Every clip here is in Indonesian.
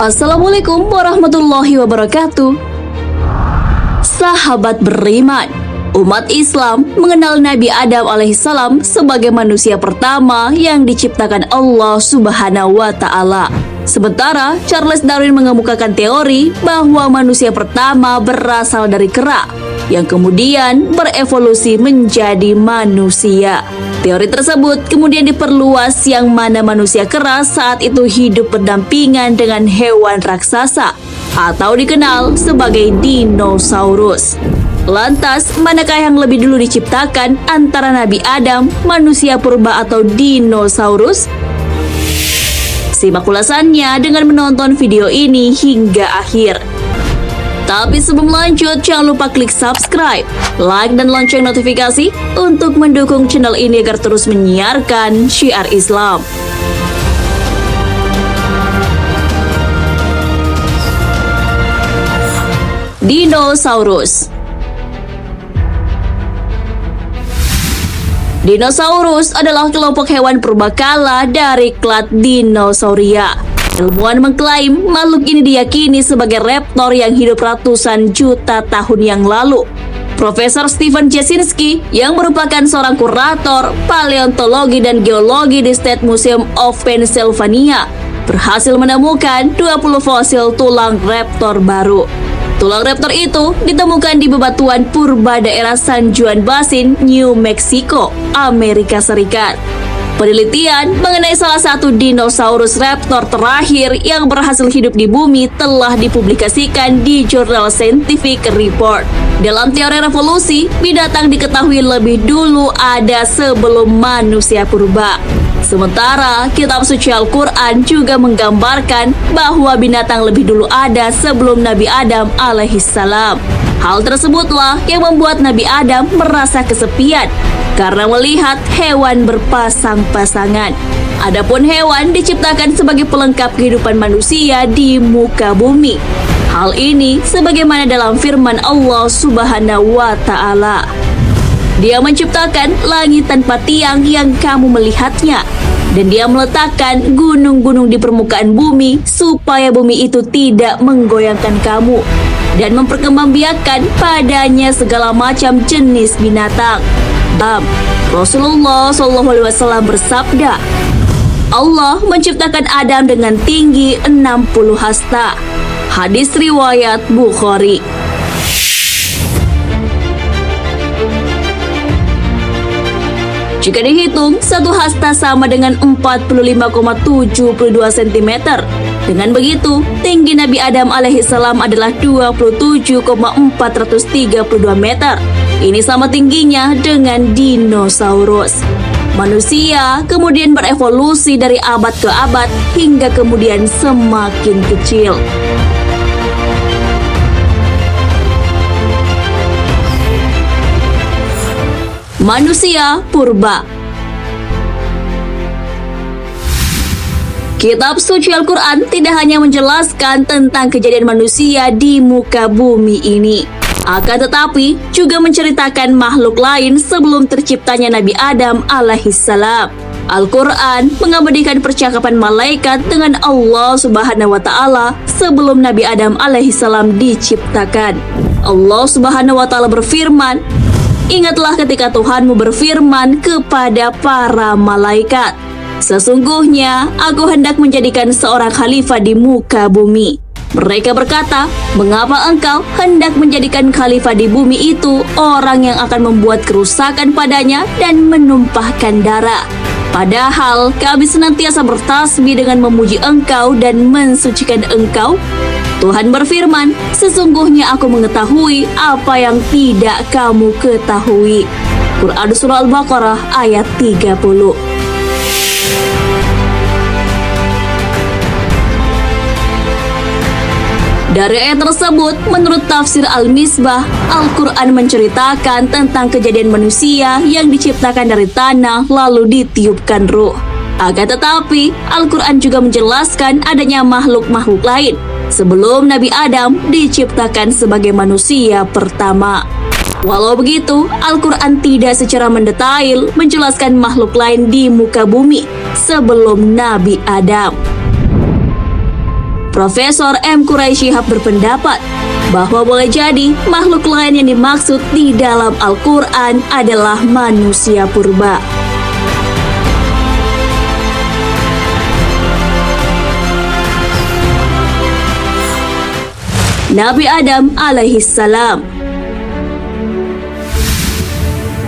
Assalamualaikum warahmatullahi wabarakatuh. Sahabat beriman, umat Islam mengenal Nabi Adam alaihissalam sebagai manusia pertama yang diciptakan Allah Subhanahu wa Ta'ala. Sementara Charles Darwin mengemukakan teori bahwa manusia pertama berasal dari kera yang kemudian berevolusi menjadi manusia. Teori tersebut kemudian diperluas yang mana manusia kera saat itu hidup berdampingan dengan hewan raksasa atau dikenal sebagai dinosaurus. Lantas, manakah yang lebih dulu diciptakan antara Nabi Adam, manusia purba atau dinosaurus? Simak ulasannya dengan menonton video ini hingga akhir. Tapi sebelum lanjut, jangan lupa klik subscribe, like, dan lonceng notifikasi untuk mendukung channel ini agar terus menyiarkan syiar Islam. Dinosaurus. Dinosaurus adalah kelompok hewan purbakala dari klat Dinosauria. Ilmuwan mengklaim makhluk ini diyakini sebagai raptor yang hidup ratusan juta tahun yang lalu. Profesor Stephen Jasinski yang merupakan seorang kurator paleontologi dan geologi di State Museum of Pennsylvania berhasil menemukan 20 fosil tulang raptor baru. Tulang raptor itu ditemukan di bebatuan purba daerah San Juan Basin, New Mexico, Amerika Serikat. Penelitian mengenai salah satu dinosaurus raptor terakhir yang berhasil hidup di bumi telah dipublikasikan di jurnal Scientific Report. Dalam teori revolusi, binatang diketahui lebih dulu ada sebelum manusia purba. Sementara kitab suci Al-Quran juga menggambarkan bahwa binatang lebih dulu ada sebelum Nabi Adam alaihissalam. Hal tersebutlah yang membuat Nabi Adam merasa kesepian karena melihat hewan berpasang-pasangan. Adapun hewan diciptakan sebagai pelengkap kehidupan manusia di muka bumi. Hal ini sebagaimana dalam firman Allah Subhanahu wa Ta'ala. Dia menciptakan langit tanpa tiang yang kamu melihatnya, dan Dia meletakkan gunung-gunung di permukaan bumi supaya bumi itu tidak menggoyangkan kamu, dan memperkembangbiakkan padanya segala macam jenis binatang. Rasulullah SAW bersabda, Allah menciptakan Adam dengan tinggi 60 hasta. Hadis riwayat Bukhari. Jika dihitung, satu hasta sama dengan 45,72 cm. Dengan begitu, tinggi Nabi Adam alaihissalam adalah 27,432 meter. Ini sama tingginya dengan dinosaurus. Manusia kemudian berevolusi dari abad ke abad hingga kemudian semakin kecil. Manusia purba. Kitab suci Al-Quran tidak hanya menjelaskan tentang kejadian manusia di muka bumi ini, akan tetapi juga menceritakan makhluk lain sebelum terciptanya Nabi Adam alaihissalam. Al-Quran mengabadikan percakapan malaikat dengan Allah Subhanahu wa Ta'ala sebelum Nabi Adam alaihissalam diciptakan. Allah Subhanahu wa Ta'ala berfirman, "Ingatlah ketika Tuhanmu berfirman kepada para malaikat, sesungguhnya aku hendak menjadikan seorang khalifah di muka bumi." Mereka berkata, "Mengapa engkau hendak menjadikan khalifah di bumi itu orang yang akan membuat kerusakan padanya dan menumpahkan darah? Padahal kami senantiasa bertasbih dengan memuji engkau dan mensucikan engkau." Tuhan berfirman, "Sesungguhnya aku mengetahui apa yang tidak kamu ketahui." Quran Surah Al-Baqarah ayat 30. Dari ayat tersebut, menurut tafsir Al-Misbah, Al-Quran menceritakan tentang kejadian manusia yang diciptakan dari tanah lalu ditiupkan ruh. Akan tetapi, Al-Quran juga menjelaskan adanya makhluk-makhluk lain sebelum Nabi Adam diciptakan sebagai manusia pertama. Walau begitu, Al-Quran tidak secara mendetail menjelaskan makhluk lain di muka bumi sebelum Nabi Adam. Profesor M. Quraisy Shihab berpendapat bahwa boleh jadi makhluk lain yang dimaksud di dalam Al-Quran adalah manusia purba. Nabi Adam alaihissalam.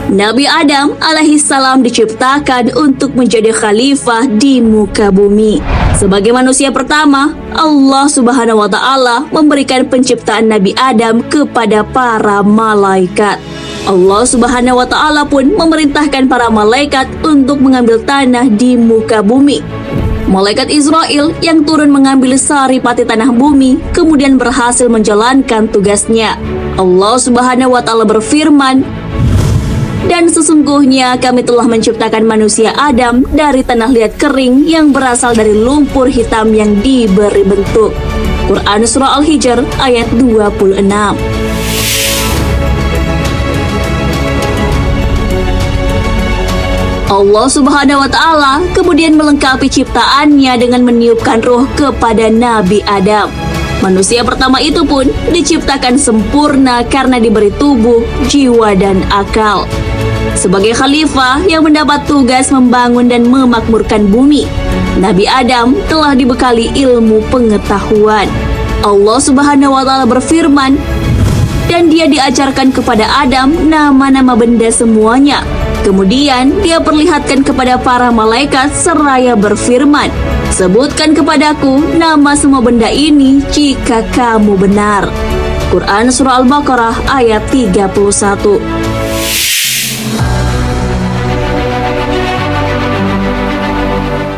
Nabi Adam alaihissalam diciptakan untuk menjadi khalifah di muka bumi. Sebagai manusia pertama, Allah Subhanahu wa Ta'ala memberikan penciptaan Nabi Adam kepada para malaikat. Allah Subhanahu wa Ta'ala pun memerintahkan para malaikat untuk mengambil tanah di muka bumi. Malaikat Israel yang turun mengambil saripati tanah bumi kemudian berhasil menjalankan tugasnya. Allah Subhanahu wa Ta'ala berfirman, "Dan sesungguhnya kami telah menciptakan manusia Adam dari tanah liat kering yang berasal dari lumpur hitam yang diberi bentuk." Quran Surah Al-Hijr ayat 26. Allah Subhanahu wa Ta'ala kemudian melengkapi ciptaannya dengan meniupkan ruh kepada Nabi Adam. Manusia pertama itu pun diciptakan sempurna karena diberi tubuh, jiwa, dan akal. Sebagai khalifah yang mendapat tugas membangun dan memakmurkan bumi, Nabi Adam telah dibekali ilmu pengetahuan. Allah Subhanahu wa Ta'ala berfirman, "Dan dia diajarkan kepada Adam nama-nama benda semuanya. Kemudian dia perlihatkan kepada para malaikat seraya berfirman, 'Sebutkan kepadaku nama semua benda ini jika kamu benar.'" Quran Surah Al-Baqarah ayat 31.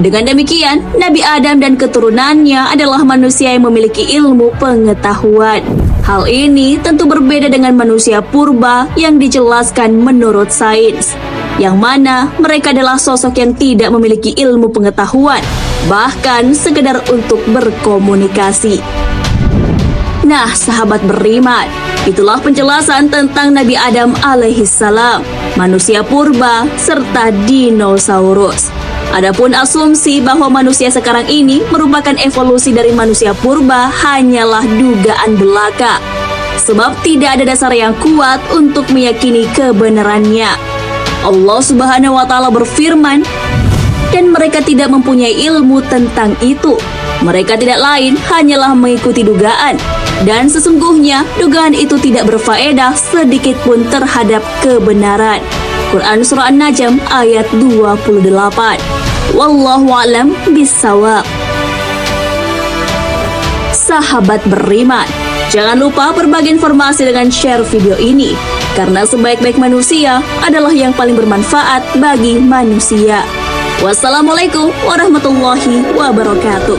Dengan demikian, Nabi Adam dan keturunannya adalah manusia yang memiliki ilmu pengetahuan. Hal ini tentu berbeda dengan manusia purba yang dijelaskan menurut sains, yang mana mereka adalah sosok yang tidak memiliki ilmu pengetahuan, bahkan sekedar untuk berkomunikasi. Nah, sahabat beriman, itulah penjelasan tentang Nabi Adam alaihissalam, manusia purba, serta dinosaurus. Adapun asumsi bahwa manusia sekarang ini merupakan evolusi dari manusia purba hanyalah dugaan belaka, sebab tidak ada dasar yang kuat untuk meyakini kebenarannya. Allah Subhanahu wa Ta'ala berfirman, "Dan mereka tidak mempunyai ilmu tentang itu. Mereka tidak lain hanyalah mengikuti dugaan, dan sesungguhnya dugaan itu tidak berfaedah sedikit pun terhadap kebenaran." Quran Surah An-Najm ayat 28. Wallahu a'lam bissawab. Sahabat beriman, jangan lupa berbagi informasi dengan share video ini, karena sebaik-baik manusia adalah yang paling bermanfaat bagi manusia. Wassalamualaikum warahmatullahi wabarakatuh.